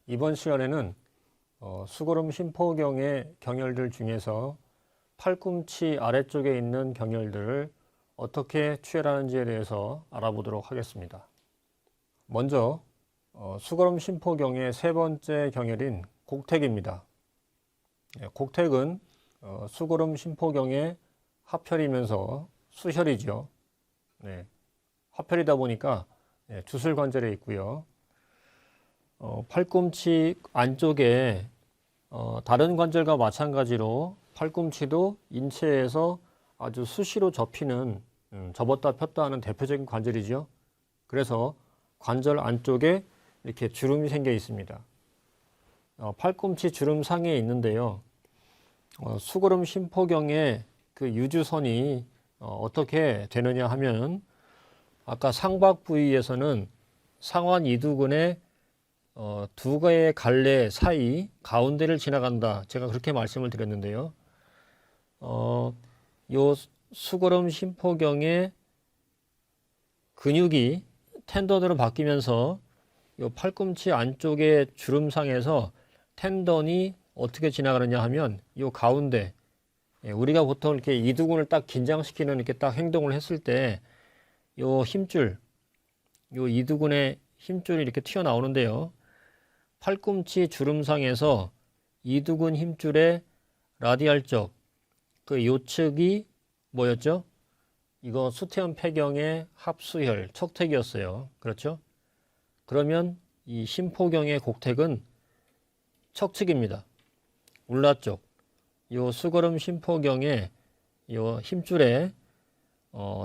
이번 시간에는 수거름 심포경의 경혈들 중에서 팔꿈치 아래쪽에 있는 경혈들을 어떻게 취혈하는지에 대해서 알아보도록 하겠습니다. 먼저 수거름 심포경의 세 번째 경혈인 곡택입니다. 곡택은 수거름 심포경의 합혈이면서 수혈이죠. 합혈이다 보니까 주술관절에 있고요. 팔꿈치 안쪽에 다른 관절과 마찬가지로 팔꿈치도 인체에서 아주 수시로 접히는 접었다 폈다 하는 대표적인 관절이죠. 그래서 관절 안쪽에 이렇게 주름이 생겨 있습니다. 팔꿈치 주름상에 있는데요. 수거름 심포경의 그 유주선이 어떻게 되느냐 하면 아까 상박 부위에서는 상완 이두근의 두 개의 갈래 사이 가운데를 지나간다. 제가 그렇게 말씀을 드렸는데요. 요 수거름 심포경의 근육이 텐던으로 바뀌면서 요 팔꿈치 안쪽의 주름상에서 텐던이 어떻게 지나가느냐 하면 요 가운데, 우리가 보통 이렇게 이두근을 딱 긴장시키는 이렇게 딱 행동을 했을 때 요 힘줄, 요 이두근의 힘줄이 이렇게 튀어나오는데요. 팔꿈치 주름상에서 이두근 힘줄의 라디알 쪽, 그 요측이 뭐였죠? 이거 수태현 폐경의 합수혈, 척택이었어요. 그렇죠? 그러면 이 심포경의 곡택은 척측입니다. 울라 쪽, 요 수거름 심포경의 요 힘줄의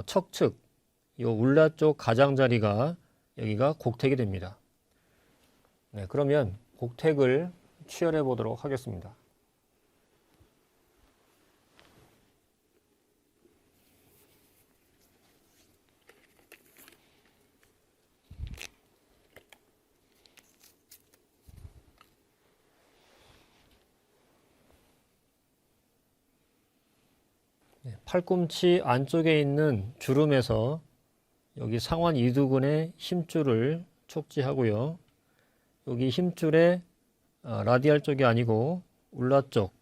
척측, 요 울라 쪽 가장자리가 여기가 곡택이 됩니다. 그러면 곡택을 취혈해 보도록 하겠습니다. 팔꿈치 안쪽에 있는 주름에서 여기 상완 이두근의 힘줄을 촉지하고요. 여기 힘줄의 라디알 쪽이 아니고 울라 쪽,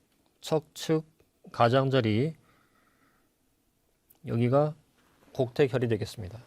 척측, 가장자리, 여기가 곡택혈이 되겠습니다.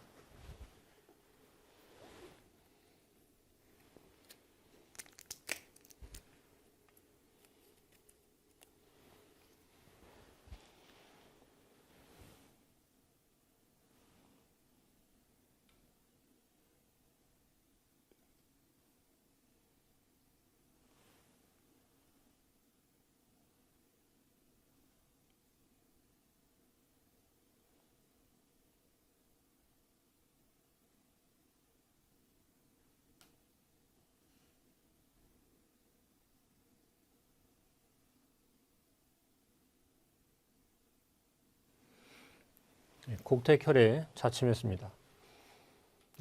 곡택혈에 자침했습니다.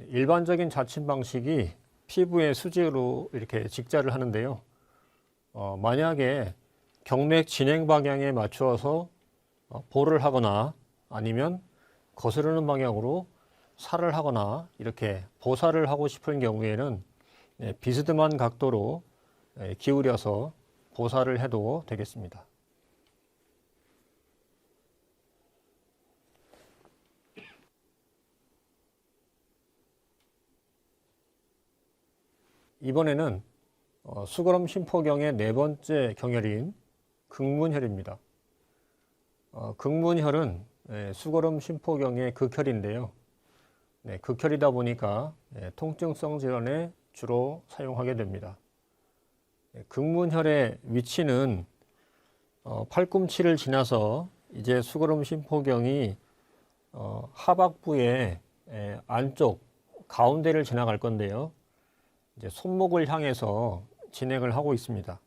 일반적인 자침 방식이 피부에 수직으로 이렇게 직자를 하는데요. 만약에 경맥 진행 방향에 맞추어서 볼을 하거나 아니면 거스르는 방향으로 살을 하거나 이렇게 보살을 하고 싶은 경우에는 비스듬한 각도로 기울여서 보살을 해도 되겠습니다. 이번에는 수거름 심포경의 네 번째 경혈인 극문혈입니다. 극문혈은 수거름 심포경의 극혈인데요. 극혈이다 보니까 통증성 질환에 주로 사용하게 됩니다. 극문혈의 위치는 팔꿈치를 지나서 이제 수거름 심포경이 하박부의 안쪽 가운데를 지나갈 건데요. 이제 손목을 향해서 진행을 하고 있습니다.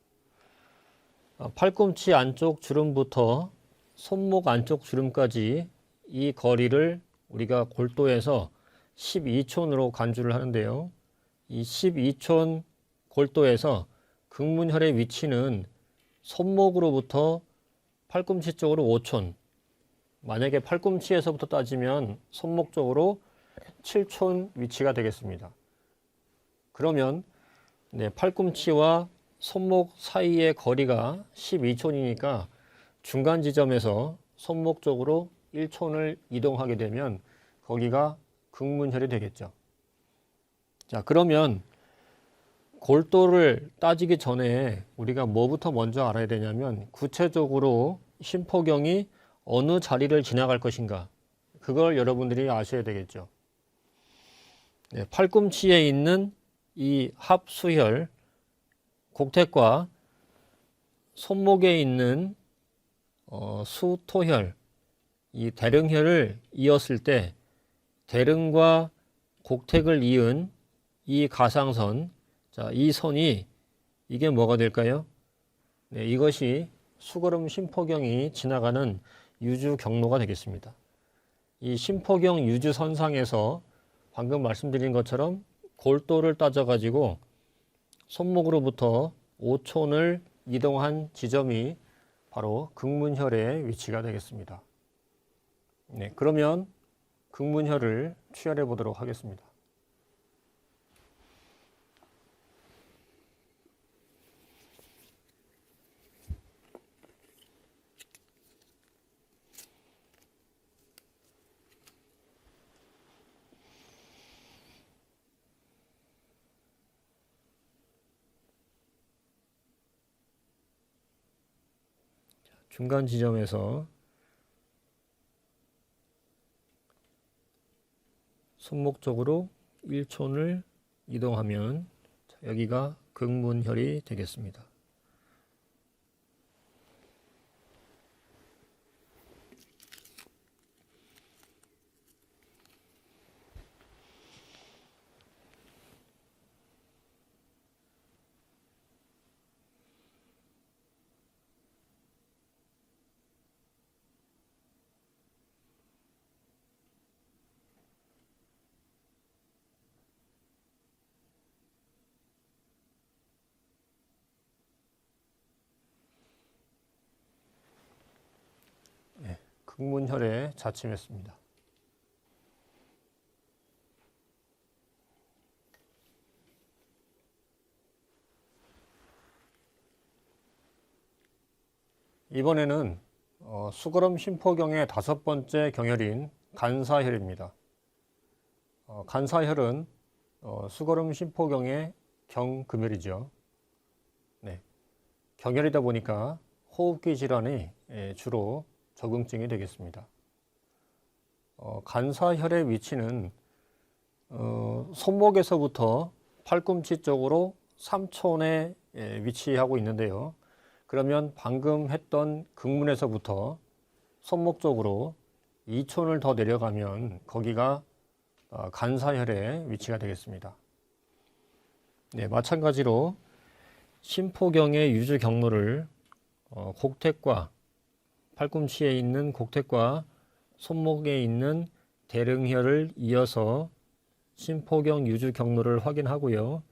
팔꿈치 안쪽 주름부터 손목 안쪽 주름까지 이 거리를 우리가 골도에서 12촌으로 간주를 하는데요. 이 12촌 골도에서 극문혈의 위치는 손목으로부터 팔꿈치 쪽으로 5촌, 만약에 팔꿈치에서부터 따지면 손목 쪽으로 7촌 위치가 되겠습니다. 그러면 네, 팔꿈치와 손목 사이의 거리가 12촌이니까 중간 지점에서 손목 쪽으로 1촌을 이동하게 되면 거기가 극문혈이 되겠죠. 자, 그러면 골도를 따지기 전에 우리가 뭐부터 먼저 알아야 되냐면 구체적으로 심포경이 어느 자리를 지나갈 것인가, 그걸 여러분들이 아셔야 되겠죠. 네, 팔꿈치에 있는 이 합수혈, 곡택과 손목에 있는 수토혈, 이 대릉혈을 이었을 때 대릉과 곡택을 이은 이 가상선, 자, 이 선이 이게 뭐가 될까요? 네, 이것이 수거름 심포경이 지나가는 유주 경로가 되겠습니다. 이 심포경 유주선상에서 방금 말씀드린 것처럼 골도를 따져가지고 손목으로부터 5촌을 이동한 지점이 바로 극문혈의 위치가 되겠습니다. 네, 그러면 극문혈을 추혈해 보도록 하겠습니다. 중간 지점에서 손목 쪽으로 1촌을 이동하면 여기가 극문혈이 되겠습니다. 극문혈에 자침했습니다. 이번에는 수거름 심포경의 5번째 경혈인 간사혈입니다. 간사혈은 수거름 심포경의 경금혈이죠. 네, 경혈이다 보니까 호흡기 질환이 주로 적응증이 되겠습니다. 간사혈의 위치는 손목에서부터 팔꿈치 쪽으로 3촌에 위치하고 있는데요. 그러면 방금 했던 극문에서부터 손목 쪽으로 2촌을 더 내려가면 거기가 간사혈의 위치가 되겠습니다. 네, 마찬가지로 심포경의 유주 경로를 곡택과 팔꿈치에 있는 곡택과 손목에 있는 대릉혈을 이어서 심포경 유주 경로를 확인하고요.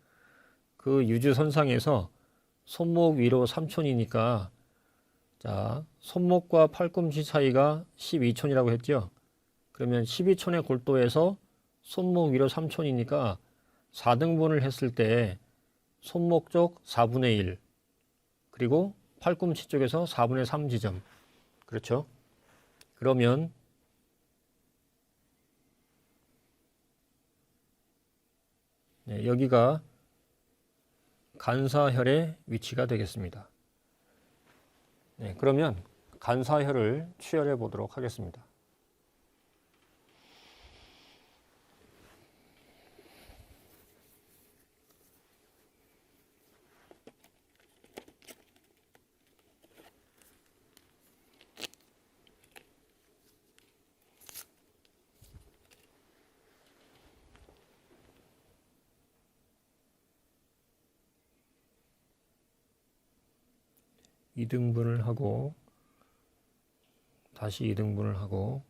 그 유주선상에서 손목 위로 3촌이니까 자, 손목과 팔꿈치 사이가 12촌이라고 했죠. 그러면 12촌의 골도에서 손목 위로 3촌이니까 4등분을 했을 때 손목 쪽 4분의 1 그리고 팔꿈치 쪽에서 4분의 3 지점, 그렇죠? 그러면 네, 여기가 간사혈의 위치가 되겠습니다. 네, 그러면 간사혈을 추혈해 보도록 하겠습니다. 이등분을 하고 다시 이등분을 하고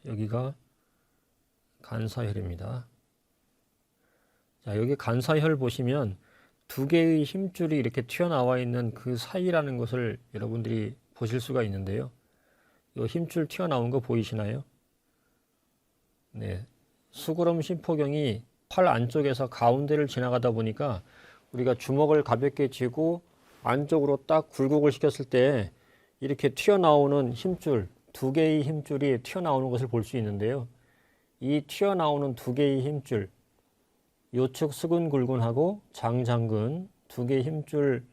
여기가 간사혈입니다. 자, 여기 간사혈 보시면 두 개의 힘줄이 이렇게 튀어나와 있는 그 사이라는 것을 여러분들이 보실 수가 있는데요. 이 힘줄 튀어나온 거 보이시나요? 네, 수거름 심포경이 팔 안쪽에서 가운데를 지나가다 보니까 우리가 주먹을 가볍게 쥐고 안쪽으로 딱 굴곡을 시켰을 때 이렇게 튀어나오는 힘줄, 두 개의 힘줄이 튀어나오는 것을 볼 수 있는데요. 이 튀어나오는 두 개의 힘줄, 요측 수근굴근하고 장장근 두 개의 힘줄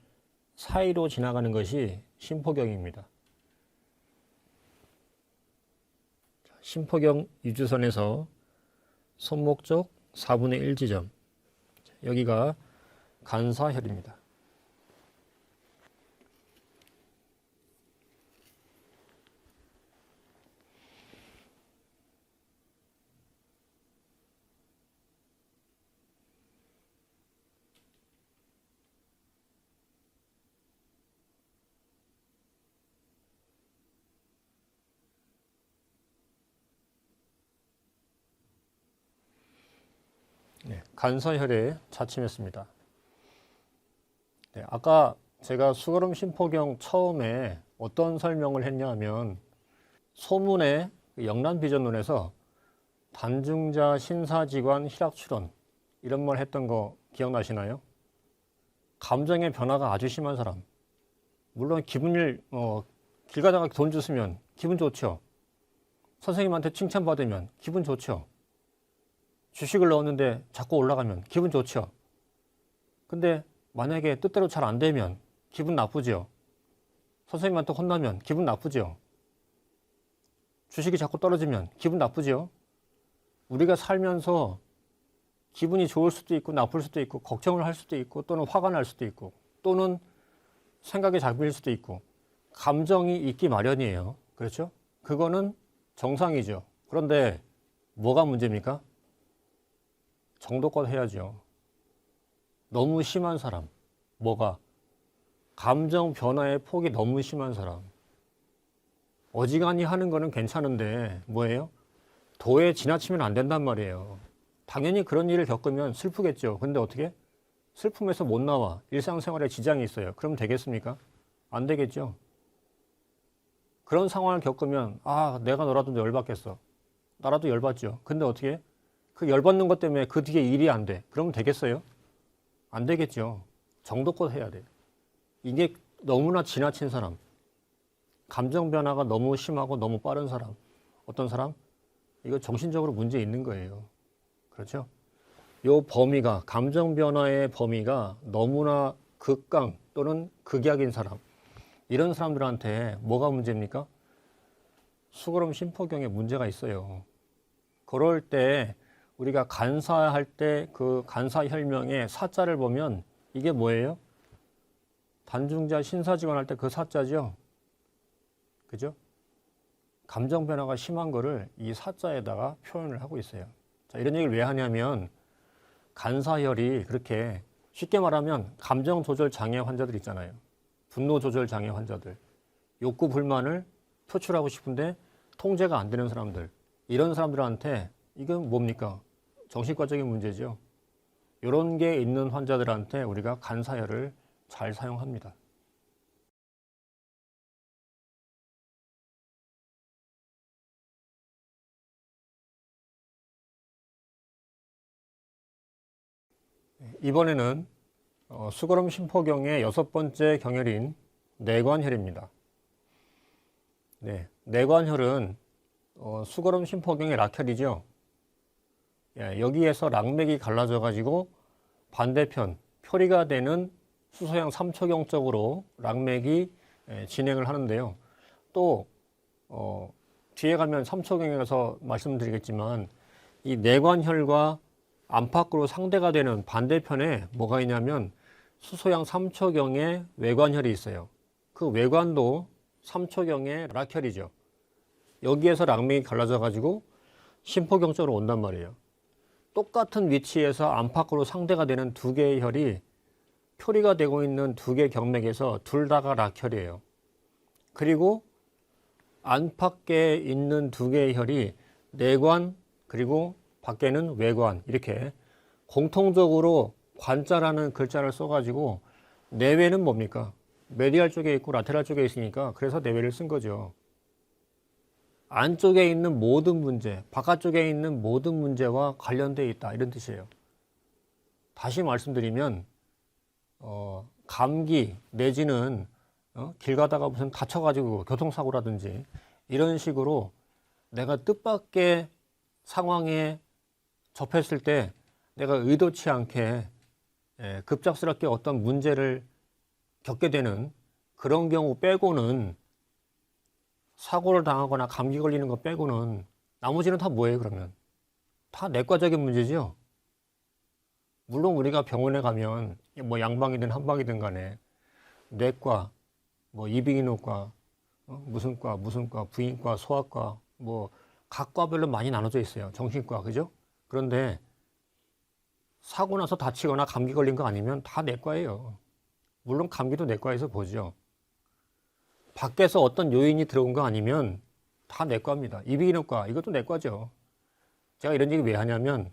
사이로 지나가는 것이 심포경입니다. 심포경 유주선에서 손목 쪽 4분의 1 지점, 여기가 간사혈입니다. 네, 간사혈에 차침했습니다. 네, 아까 제가 수거름 심포경 처음에 어떤 설명을 했냐 하면 소문의 영란비전론에서 단중자 신사지관 희락출원 이런 말 했던 거 기억나시나요? 감정의 변화가 아주 심한 사람, 물론 길 가다가 돈 주시면 기분 좋죠. 선생님한테 칭찬받으면 기분 좋죠. 주식을 넣었는데 자꾸 올라가면 기분 좋죠. 근데 만약에 뜻대로 잘 안 되면 기분 나쁘죠. 선생님한테 혼나면 기분 나쁘죠. 주식이 자꾸 떨어지면 기분 나쁘죠. 우리가 살면서 기분이 좋을 수도 있고 나쁠 수도 있고 걱정을 할 수도 있고 또는 화가 날 수도 있고 또는 생각이 잡힐 수도 있고 감정이 있기 마련이에요. 그렇죠? 그거는 정상이죠. 그런데 뭐가 문제입니까? 정도껏 해야죠. 너무 심한 사람, 뭐가? 감정 변화의 폭이 너무 심한 사람. 어지간히 하는 거는 괜찮은데 뭐예요? 도에 지나치면 안 된단 말이에요. 당연히 그런 일을 겪으면 슬프겠죠. 근데 어떻게? 슬픔에서 못 나와. 일상생활에 지장이 있어요. 그럼 되겠습니까? 안 되겠죠. 그런 상황을 겪으면 내가 너라도 열받겠어. 나라도 열받죠. 근데 어떻게? 그 열받는 것 때문에 그 뒤에 일이 안 돼. 그러면 되겠어요? 안 되겠죠. 정도껏 해야 돼. 이게 너무나 지나친 사람, 감정 변화가 너무 심하고 너무 빠른 사람, 어떤 사람? 이거 정신적으로 문제 있는 거예요. 그렇죠? 요 범위가, 감정 변화의 범위가 너무나 극강 또는 극약인 사람, 이런 사람들한테 뭐가 문제입니까? 수거름 심포경에 문제가 있어요. 그럴 때 우리가 간사할 때 그 간사혈명의 사자를 보면 이게 뭐예요? 단중자 신사지관 할 때 그 사자죠. 그죠? 감정 변화가 심한 거를 이 사자에다가 표현을 하고 있어요. 자, 이런 얘기를 왜 하냐면 간사혈이 그렇게 쉽게 말하면 감정 조절 장애 환자들 있잖아요. 분노 조절 장애 환자들. 욕구 불만을 표출하고 싶은데 통제가 안 되는 사람들. 이런 사람들한테 이건 뭡니까? 정신과적인 문제죠. 이런 게 있는 환자들한테 우리가 간사혈을 잘 사용합니다. 이번에는 수거름 심포경의 6번째 경혈인 내관혈입니다. 네, 내관혈은 수거름 심포경의 락혈이죠. 여기에서 락맥이 갈라져 가지고 반대편 표리가 되는 수소양 3초경 쪽으로 락맥이 진행을 하는데요. 또 뒤에 가면 3초경에서 말씀드리겠지만 이 내관혈과 안팎으로 상대가 되는 반대편에 뭐가 있냐면 수소양 3초경에 외관혈이 있어요. 그 외관도 3초경의 락혈이죠. 여기에서 락맥이 갈라져 가지고 심포경 쪽으로 온단 말이에요. 똑같은 위치에서 안팎으로 상대가 되는 두 개의 혈이 표리가 되고 있는 두 개의 경맥에서 둘 다가 락혈이에요. 그리고 안팎에 있는 두 개의 혈이 내관 그리고 밖에는 외관, 이렇게 공통적으로 관자라는 글자를 써가지고 내외는 뭡니까? 메디알 쪽에 있고 라테랄 쪽에 있으니까 그래서 내외를 쓴 거죠. 안쪽에 있는 모든 문제, 바깥쪽에 있는 모든 문제와 관련되어 있다, 이런 뜻이에요. 다시 말씀드리면 감기 내지는 길 가다가 무슨 다쳐가지고 교통사고라든지 이런 식으로 내가 뜻밖의 상황에 접했을 때 내가 의도치 않게 급작스럽게 어떤 문제를 겪게 되는 그런 경우 빼고는, 사고를 당하거나 감기 걸리는 거 빼고는 나머지는 다 뭐예요? 그러면 다 내과적인 문제죠. 물론 우리가 병원에 가면 뭐 양방이든 한방이든 간에 내과, 뭐 이비인후과, 무슨 과, 부인과, 소아과, 뭐 각 과별로 많이 나눠져 있어요. 정신과, 그죠? 그런데 사고 나서 다치거나 감기 걸린 거 아니면 다 내과예요. 물론 감기도 내과에서 보죠. 밖에서 어떤 요인이 들어온 거 아니면 다 내과입니다. 이비인후과, 이것도 내과죠. 제가 이런 얘기 왜 하냐면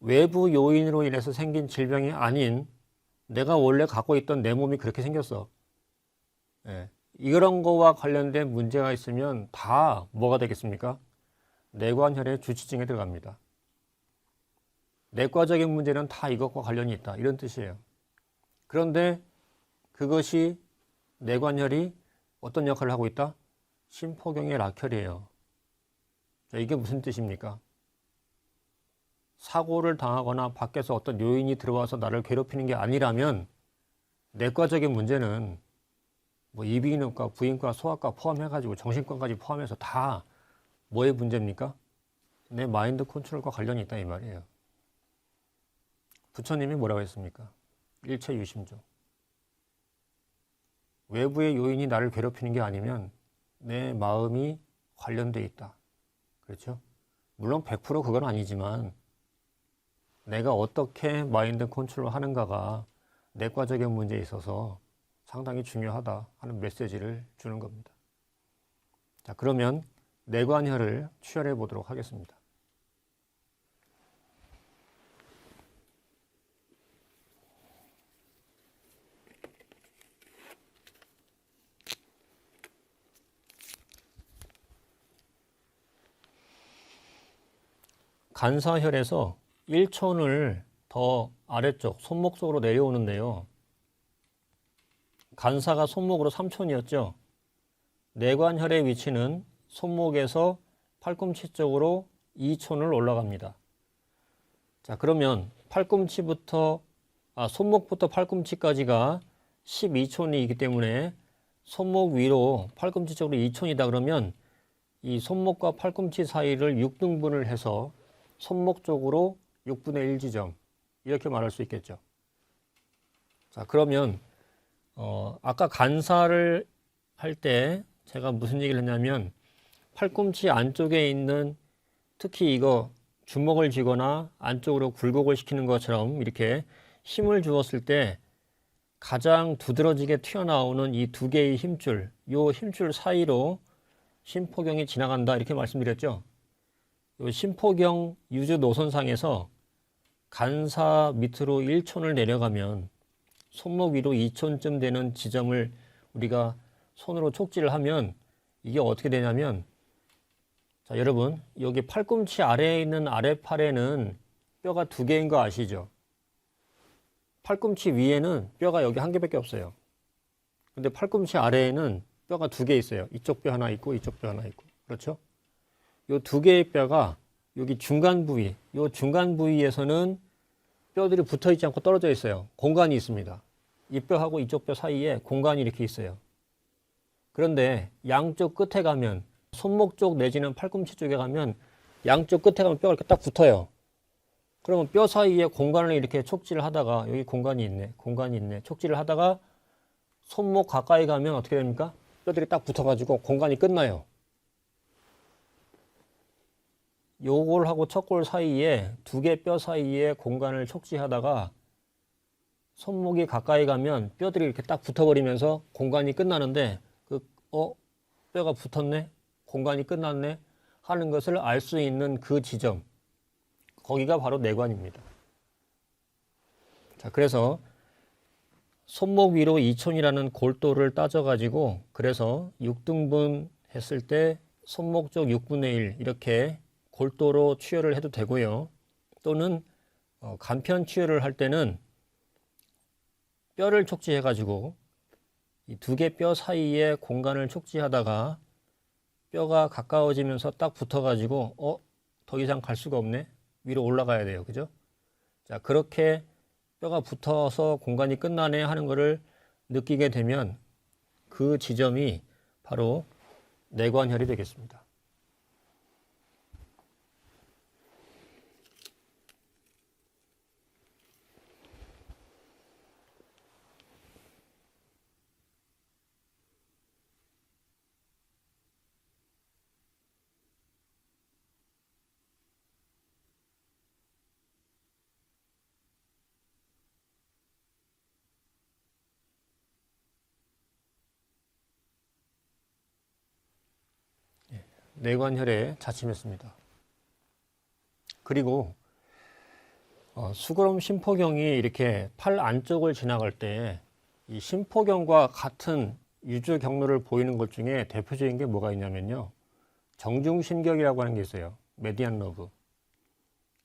외부 요인으로 인해서 생긴 질병이 아닌 내가 원래 갖고 있던 내 몸이 그렇게 생겼어. 이런 거와 관련된 문제가 있으면 다 뭐가 되겠습니까? 뇌관혈의 주치증에 들어갑니다. 내과적인 문제는 다 이것과 관련이 있다, 이런 뜻이에요. 그런데 그것이 뇌관혈이 어떤 역할을 하고 있다? 심포경의 락혈이에요. 자, 이게 무슨 뜻입니까? 사고를 당하거나 밖에서 어떤 요인이 들어와서 나를 괴롭히는 게 아니라면 내과적인 문제는 뭐 이비인후과, 부인과, 소아과 포함해가지고 정신과까지 포함해서 다 뭐의 문제입니까? 내 마인드 컨트롤과 관련이 있다, 이 말이에요. 부처님이 뭐라고 했습니까? 일체유심조. 외부의 요인이 나를 괴롭히는 게 아니면 내 마음이 관련돼 있다. 그렇죠? 물론 100% 그건 아니지만 내가 어떻게 마인드 컨트롤 하는가가 내과적인 문제에 있어서 상당히 중요하다 하는 메시지를 주는 겁니다. 자, 그러면 뇌관혈을 추혈해 보도록 하겠습니다. 간사혈에서 1촌을 더 아래쪽 손목 쪽으로 내려오는데요. 간사가 손목으로 3촌이었죠. 뇌관혈의 위치는 손목에서 팔꿈치 쪽으로 2촌을 올라갑니다. 자, 그러면 손목부터 팔꿈치까지가 12촌이기 때문에 손목 위로 팔꿈치 쪽으로 2촌이다 그러면 이 손목과 팔꿈치 사이를 6등분을 해서 손목 쪽으로 6분의 1 지점, 이렇게 말할 수 있겠죠. 자, 그러면 아까 간사를 할 때 제가 무슨 얘기를 했냐면 팔꿈치 안쪽에 있는, 특히 이거 주먹을 쥐거나 안쪽으로 굴곡을 시키는 것처럼 이렇게 힘을 주었을 때 가장 두드러지게 튀어나오는 이 두 개의 힘줄, 요 힘줄 사이로 심포경이 지나간다, 이렇게 말씀드렸죠. 요 심포경 유주 노선상에서 간사 밑으로 1촌을 내려가면 손목 위로 2촌쯤 되는 지점을 우리가 손으로 촉지를 하면 이게 어떻게 되냐면, 자, 여러분, 여기 팔꿈치 아래에 있는 아래팔에는 뼈가 2개인 거 아시죠? 팔꿈치 위에는 뼈가 여기 1개밖에 없어요. 근데 팔꿈치 아래에는 뼈가 2개 있어요. 이쪽 뼈 하나 있고 이쪽 뼈 하나 있고. 그렇죠? 요 2개의 뼈가 여기 중간 부위, 요 중간 부위에서는 뼈들이 붙어 있지 않고 떨어져 있어요. 공간이 있습니다. 이 뼈하고 이쪽 뼈 사이에 공간이 이렇게 있어요. 그런데 양쪽 끝에 가면, 손목 쪽 내지는 팔꿈치 쪽에 가면 양쪽 끝에 가면 뼈가 이렇게 딱 붙어요. 그러면 뼈 사이에 공간을 이렇게 촉지를 하다가, 여기 공간이 있네, 촉지를 하다가 손목 가까이 가면 어떻게 됩니까? 뼈들이 딱 붙어가지고 공간이 끝나요. 요골하고 척골 사이에 2개 뼈 사이에 공간을 촉지하다가 손목이 가까이 가면 뼈들이 이렇게 딱 붙어버리면서 공간이 끝나는데, 뼈가 붙었네, 공간이 끝났네 하는 것을 알 수 있는 그 지점, 거기가 바로 뇌관입니다. 자, 그래서 손목 위로 2촌이라는 골도를 따져가지고, 그래서 6등분 했을 때 손목 쪽 6분의 1 이렇게 골도로 추혈을 해도 되고요. 또는 간편 치료를 할 때는 뼈를 촉지해가지고 이 두 개 뼈 사이에 공간을 촉지하다가 뼈가 가까워지면서 딱 붙어가지고 더 이상 갈 수가 없네. 위로 올라가야 돼요. 그죠? 자, 그렇게 뼈가 붙어서 공간이 끝나네 하는 것을 느끼게 되면 그 지점이 바로 내관혈이 되겠습니다. 내관혈에 자침했습니다. 그리고 수그럼 심포경이 이렇게 팔 안쪽을 지나갈 때 이 심포경과 같은 유주 경로를 보이는 것 중에 대표적인 게 뭐가 있냐면요. 정중신경이라고 하는 게 있어요. 메디안 러브.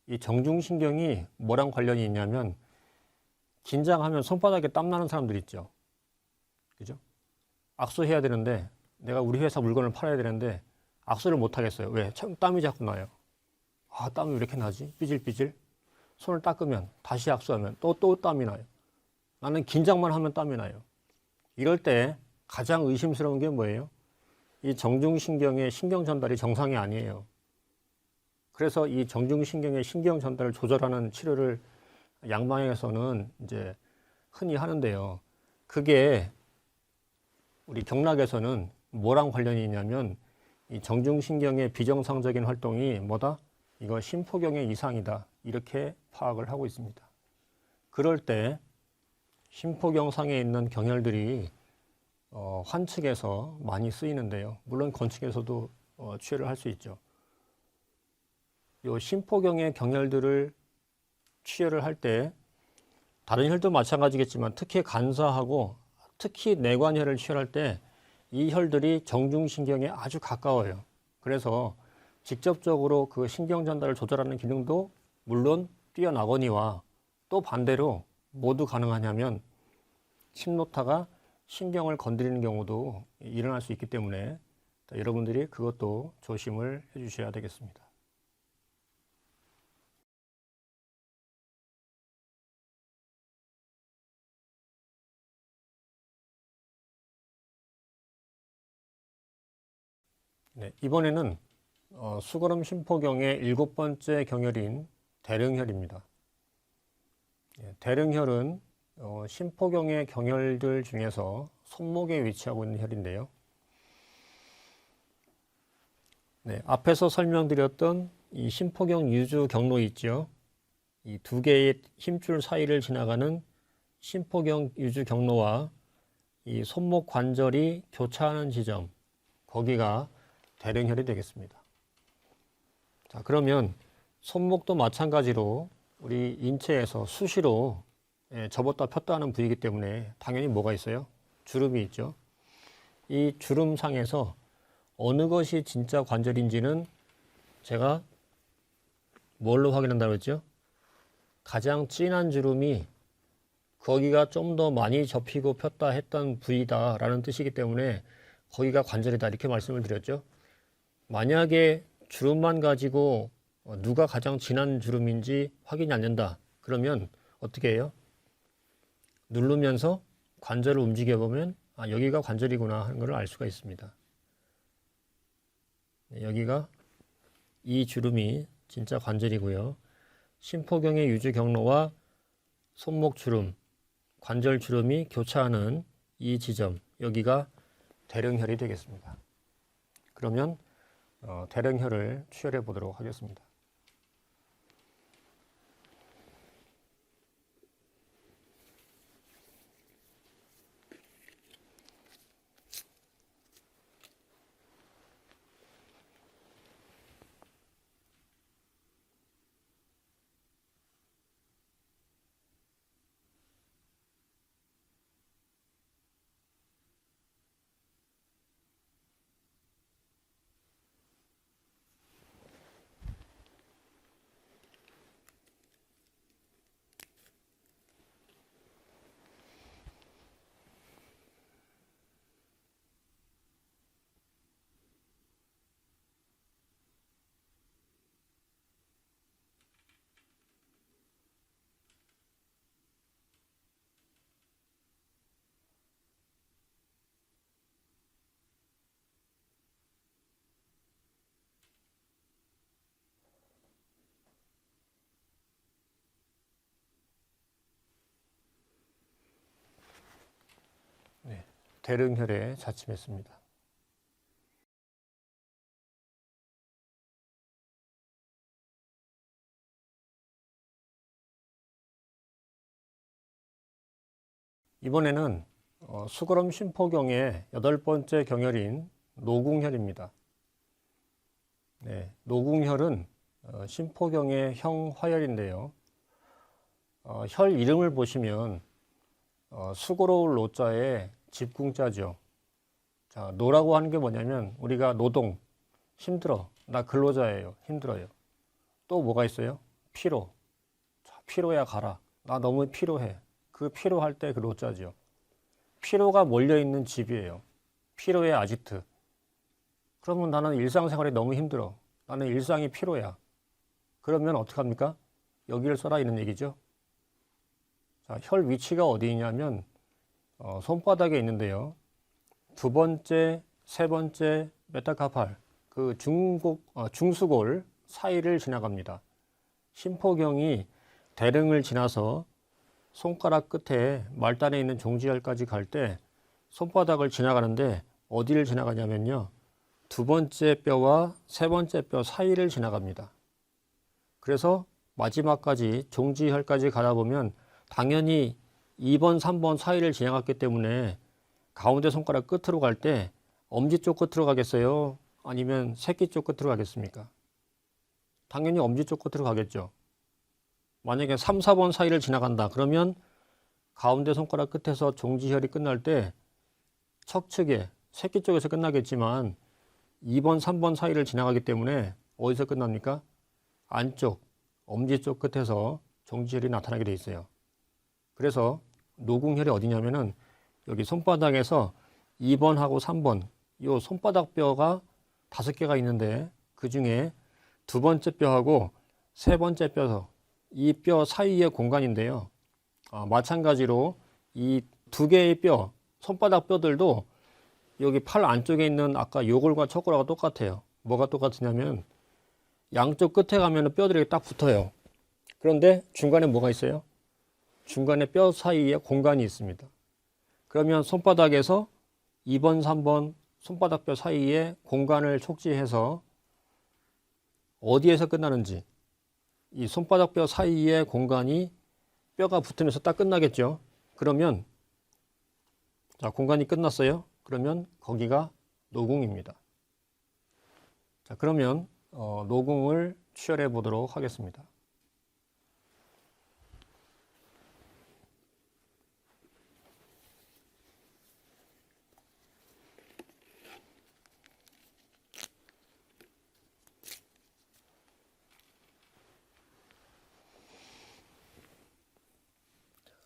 이 정중신경이 뭐랑 관련이 있냐면 긴장하면 손바닥에 땀 나는 사람들 있죠. 그죠? 악수해야 되는데 내가 우리 회사 물건을 팔아야 되는데 악수를 못 하겠어요. 왜? 땀이 자꾸 나요. 땀이 왜 이렇게 나지? 삐질삐질. 손을 닦으면 다시 악수하면 또 땀이 나요. 나는 긴장만 하면 땀이 나요. 이럴 때 가장 의심스러운 게 뭐예요? 이 정중신경의 신경 전달이 정상이 아니에요. 그래서 이 정중신경의 신경 전달을 조절하는 치료를 양방향에서는 이제 흔히 하는데요. 그게 우리 경락에서는 뭐랑 관련이 있냐면 이 정중신경의 비정상적인 활동이 뭐다? 이거 심포경의 이상이다. 이렇게 파악을 하고 있습니다. 그럴 때 심포경상에 있는 경혈들이 환측에서 많이 쓰이는데요. 물론 건측에서도 치료를 할 수 있죠. 요 심포경의 경혈들을 치료를 할 때 다른 혈도 마찬가지겠지만 특히 간사하고 특히 내관혈을 치료할 때 이 혈들이 정중신경에 아주 가까워요. 그래서 직접적으로 그 신경 전달을 조절하는 기능도 물론 뛰어나거니와 또 반대로 모두 가능하냐면 침노타가 신경을 건드리는 경우도 일어날 수 있기 때문에 여러분들이 그것도 조심을 해 주셔야 되겠습니다. 네, 이번에는 수거름 심포경의 7번째 경혈인 대릉혈입니다. 대릉혈은 심포경의 경혈들 중에서 손목에 위치하고 있는 혈인데요. 네, 앞에서 설명드렸던 이 심포경 유주 경로 있죠. 이 두 개의 힘줄 사이를 지나가는 심포경 유주 경로와 이 손목 관절이 교차하는 지점, 거기가 대릉혈이 되겠습니다. 자, 그러면 손목도 마찬가지로 우리 인체에서 수시로 접었다 폈다 하는 부위이기 때문에 당연히 뭐가 있어요? 주름이 있죠. 이 주름상에서 어느 것이 진짜 관절인지는 제가 뭘로 확인한다고 했죠? 가장 진한 주름이 거기가 좀 더 많이 접히고 폈다 했던 부위다라는 뜻이기 때문에 거기가 관절이다 이렇게 말씀을 드렸죠. 만약에 주름만 가지고 누가 가장 진한 주름인지 확인이 안 된다. 그러면 어떻게 해요? 누르면서 관절을 움직여 보면 여기가 관절이구나 하는 걸 알 수가 있습니다. 여기가 이 주름이 진짜 관절이고요. 심포경의 유주 경로와 손목 주름, 관절 주름이 교차하는 이 지점, 여기가 대릉혈이 되겠습니다. 그러면 대릉혈을 치열해 보도록 하겠습니다. 대릉혈에 자침했습니다. 이번에는 수거럼 심포경의 8번째 경혈인 노궁혈입니다. 네, 노궁혈은 심포경의 형화혈인데요. 혈 이름을 보시면 수고로울 노자에 집궁자죠. 자, 노라고 하는 게 뭐냐면 우리가 노동, 힘들어, 나 근로자예요, 힘들어요. 또 뭐가 있어요? 피로, 자, 피로야 가라, 나 너무 피로해. 그 피로할 때 그 노자죠. 피로가 몰려있는 집이에요. 피로의 아지트. 그러면 나는 일상생활이 너무 힘들어. 나는 일상이 피로야. 그러면 어떡합니까? 여기를 써라 이런 얘기죠. 자, 혈 위치가 어디 있냐면 손바닥에 있는데요. 두 번째, 세 번째 메타카팔, 그 중수골 사이를 지나갑니다. 심포경이 대릉을 지나서 손가락 끝에 말단에 있는 종지혈까지 갈 때 손바닥을 지나가는데 어디를 지나가냐면요. 두 번째 뼈와 세 번째 뼈 사이를 지나갑니다. 그래서 마지막까지 종지혈까지 가다 보면 당연히 2번, 3번 사이를 지나갔기 때문에 가운데 손가락 끝으로 갈 때 엄지 쪽 끝으로 가겠어요? 아니면 새끼 쪽 끝으로 가겠습니까? 당연히 엄지 쪽 끝으로 가겠죠. 만약에 3, 4번 사이를 지나간다. 그러면 가운데 손가락 끝에서 종지혈이 끝날 때 척측에 새끼 쪽에서 끝나겠지만 2번, 3번 사이를 지나가기 때문에 어디서 끝납니까? 안쪽, 엄지 쪽 끝에서 종지혈이 나타나게 돼 있어요. 그래서 노궁혈이 어디냐면은 여기 손바닥에서 2번하고 3번 요 손바닥 뼈가 5개가 있는데 그 중에 두 번째 뼈하고 세 번째 뼈, 이 뼈 사이의 공간인데요. 마찬가지로 이 두 개의 뼈, 손바닥 뼈들도 여기 팔 안쪽에 있는 아까 요골과 척골하고 똑같아요. 뭐가 똑같으냐면 양쪽 끝에 가면 뼈들이 딱 붙어요. 그런데 중간에 뭐가 있어요? 중간에 뼈 사이에 공간이 있습니다. 그러면 손바닥에서 2번, 3번 손바닥 뼈 사이에 공간을 촉지해서 어디에서 끝나는지 이 손바닥 뼈 사이에 공간이 뼈가 붙으면서 딱 끝나겠죠. 그러면 자, 공간이 끝났어요. 그러면 거기가 노궁입니다. 자, 그러면 노궁을 취혈해 보도록 하겠습니다.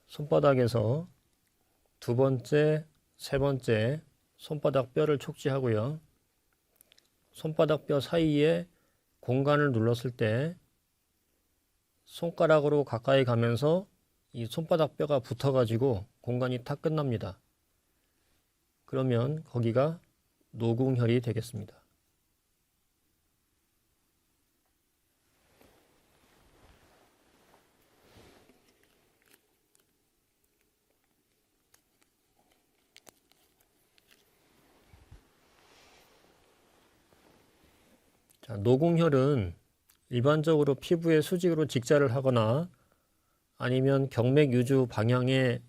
손바닥에서 두 번째, 세 번째 손바닥 뼈를 촉지하고요. 손바닥 뼈 사이에 공간을 눌렀을 때 손가락으로 가까이 가면서 이 손바닥 뼈가 붙어가지고 공간이 탁 끝납니다. 그러면 거기가 노궁혈이 되겠습니다. 자, 노궁혈은 일반적으로 피부에 수직으로 직자를 하거나 아니면 경맥 유주 방향에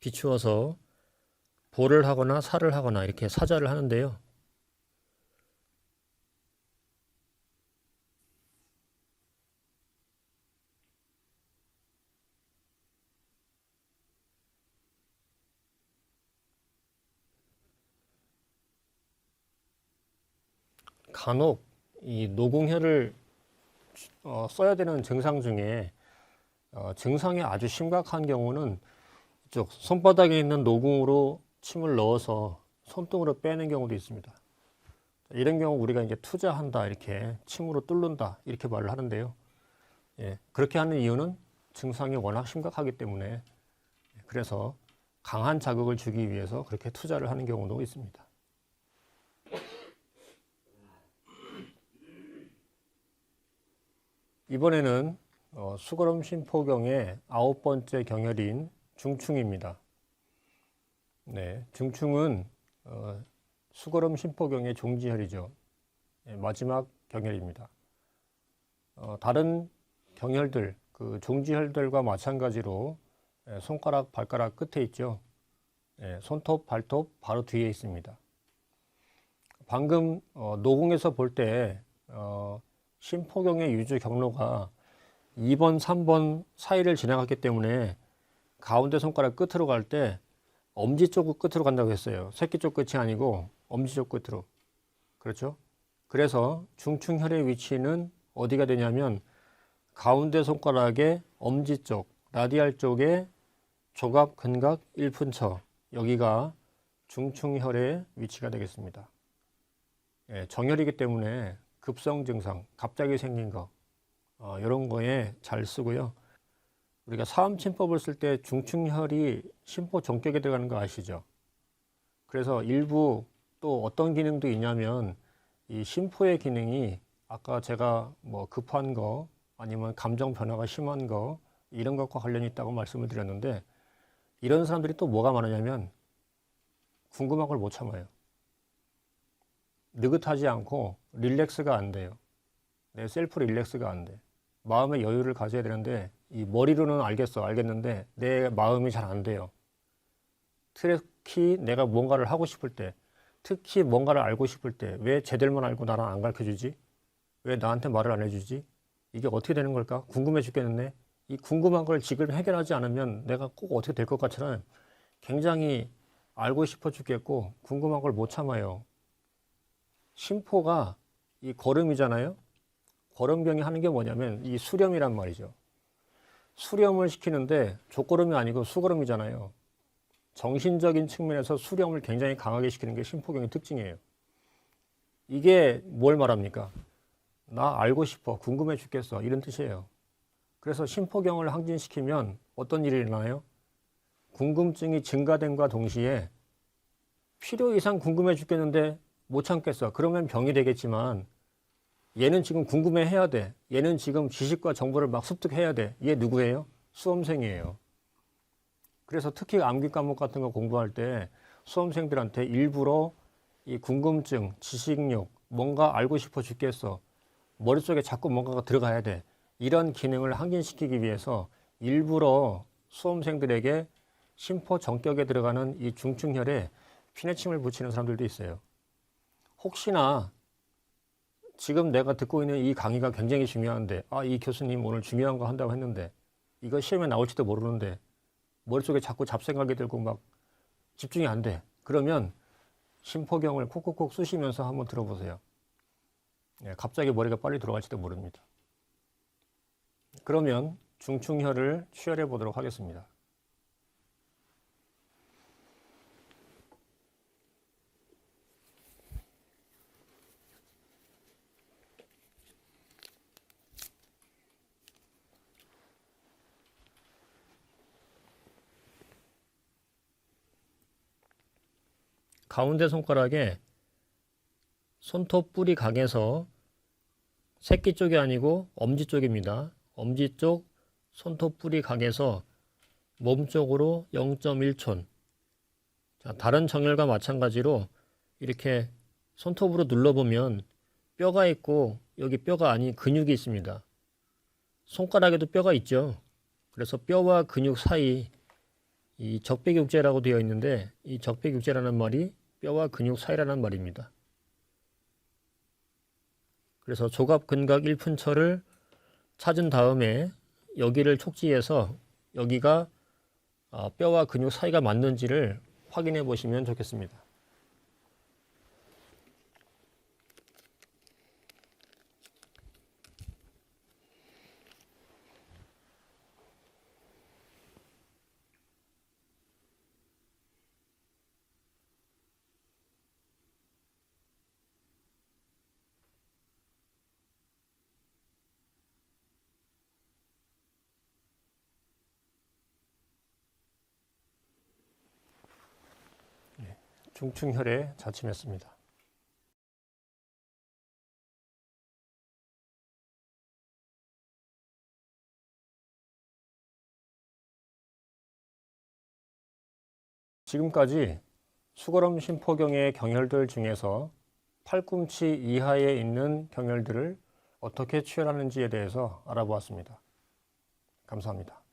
비추어서 볼을 하거나 살을 하거나 이렇게 사자를 하는데요. 간혹 이 노궁혈을 써야 되는 증상 중에 증상이 아주 심각한 경우는 이쪽 손바닥에 있는 노궁으로 침을 넣어서 손등으로 빼는 경우도 있습니다. 이런 경우 우리가 이제 투자한다, 이렇게 침으로 뚫는다 이렇게 말을 하는데요. 예, 그렇게 하는 이유는 증상이 워낙 심각하기 때문에, 그래서 강한 자극을 주기 위해서 그렇게 투자를 하는 경우도 있습니다. 이번에는 수거름 심포경의 9번째 경혈인 중충입니다. 네, 중충은 수거름 심포경의 종지혈이죠. 예, 마지막 경혈입니다. 다른 경혈들, 그 종지혈들과 마찬가지로 손가락, 발가락 끝에 있죠. 손톱, 발톱 바로 뒤에 있습니다. 방금 노궁에서 볼 때 심포경의 유주 경로가 2번, 3번 사이를 지나갔기 때문에 가운데 손가락 끝으로 갈 때 엄지 쪽 끝으로 간다고 했어요. 새끼 쪽 끝이 아니고 엄지 쪽 끝으로. 그렇죠? 그래서 중충혈의 위치는 어디가 되냐면 가운데 손가락의 엄지 쪽, 라디알 쪽에 조갑, 근각, 일푼처, 여기가 중충혈의 위치가 되겠습니다. 정혈이기 때문에 급성 증상, 갑자기 생긴 거, 이런 거에 잘 쓰고요. 우리가 사암침법을 쓸 때 중충혈이 심포 정격에 들어가는 거 아시죠? 그래서 일부 또 어떤 기능도 있냐면 이 심포의 기능이 아까 제가 뭐 급한 거 아니면 감정 변화가 심한 거 이런 것과 관련이 있다고 말씀을 드렸는데 이런 사람들이 또 뭐가 많으냐면 궁금한 걸 못 참아요. 느긋하지 않고 릴렉스가 안 돼요. 내 셀프 릴렉스가 안 돼. 마음의 여유를 가져야 되는데 이 머리로는 알겠는데 내 마음이 잘 안 돼요. 특히 내가 뭔가를 하고 싶을 때, 특히 뭔가를 알고 싶을 때 왜 쟤들만 알고 나랑 안 가르쳐주지? 왜 나한테 말을 안 해주지? 이게 어떻게 되는 걸까? 궁금해 죽겠는데 이 궁금한 걸 지금 해결하지 않으면 내가 꼭 어떻게 될 것 같지는 굉장히 알고 싶어 죽겠고 궁금한 걸 못 참아요. 심포가 이 거름이잖아요. 거름경이 하는 게 뭐냐면 이 수렴이란 말이죠. 수렴을 시키는데 족거름이 아니고 수거름이잖아요. 정신적인 측면에서 수렴을 굉장히 강하게 시키는 게 심포경의 특징이에요. 이게 뭘 말합니까? 나 알고 싶어, 궁금해 죽겠어, 이런 뜻이에요. 그래서 심포경을 항진시키면 어떤 일이 일어나요? 궁금증이 증가됨과 동시에 필요 이상 궁금해 죽겠는데 못 참겠어. 그러면 병이 되겠지만 얘는 지금 궁금해 해야 돼. 얘는 지금 지식과 정보를 막 습득해야 돼. 얘 누구예요? 수험생이에요. 그래서 특히 암기 과목 같은 거 공부할 때 수험생들한테 일부러 이 궁금증, 지식욕, 뭔가 알고 싶어 죽겠어. 머릿속에 자꾸 뭔가가 들어가야 돼. 이런 기능을 항진시키기 위해서 일부러 수험생들에게 심포 정격에 들어가는 이 중충혈에 피내침을 붙이는 사람들도 있어요. 혹시나 지금 내가 듣고 있는 이 강의가 굉장히 중요한데, 이 교수님 오늘 중요한 거 한다고 했는데, 이거 시험에 나올지도 모르는데, 머릿속에 자꾸 잡생각이 들고 막 집중이 안 돼. 그러면 심포경을 콕콕콕 쑤시면서 한번 들어보세요. 갑자기 머리가 빨리 돌아갈지도 모릅니다. 그러면 중충혈을 취혈해 보도록 하겠습니다. 가운데 손가락에 손톱 뿌리 각에서 새끼 쪽이 아니고 엄지 쪽입니다. 엄지 쪽 손톱 뿌리 각에서 몸쪽으로 0.1촌. 자, 다른 정혈과 마찬가지로 이렇게 손톱으로 눌러보면 뼈가 있고 여기 뼈가 아닌 근육이 있습니다. 손가락에도 뼈가 있죠. 그래서 뼈와 근육 사이 이 적백육제라고 되어 있는데 이 적백육제라는 말이 뼈와 근육 사이라는 말입니다. 그래서 조갑, 근각, 일푼처를 찾은 다음에 여기를 촉지해서 여기가 뼈와 근육 사이가 맞는지를 확인해 보시면 좋겠습니다. 중충혈에 자침했습니다. 지금까지 수거럼 심포경의 경혈들 중에서 팔꿈치 이하에 있는 경혈들을 어떻게 취혈하는지에 대해서 알아보았습니다. 감사합니다.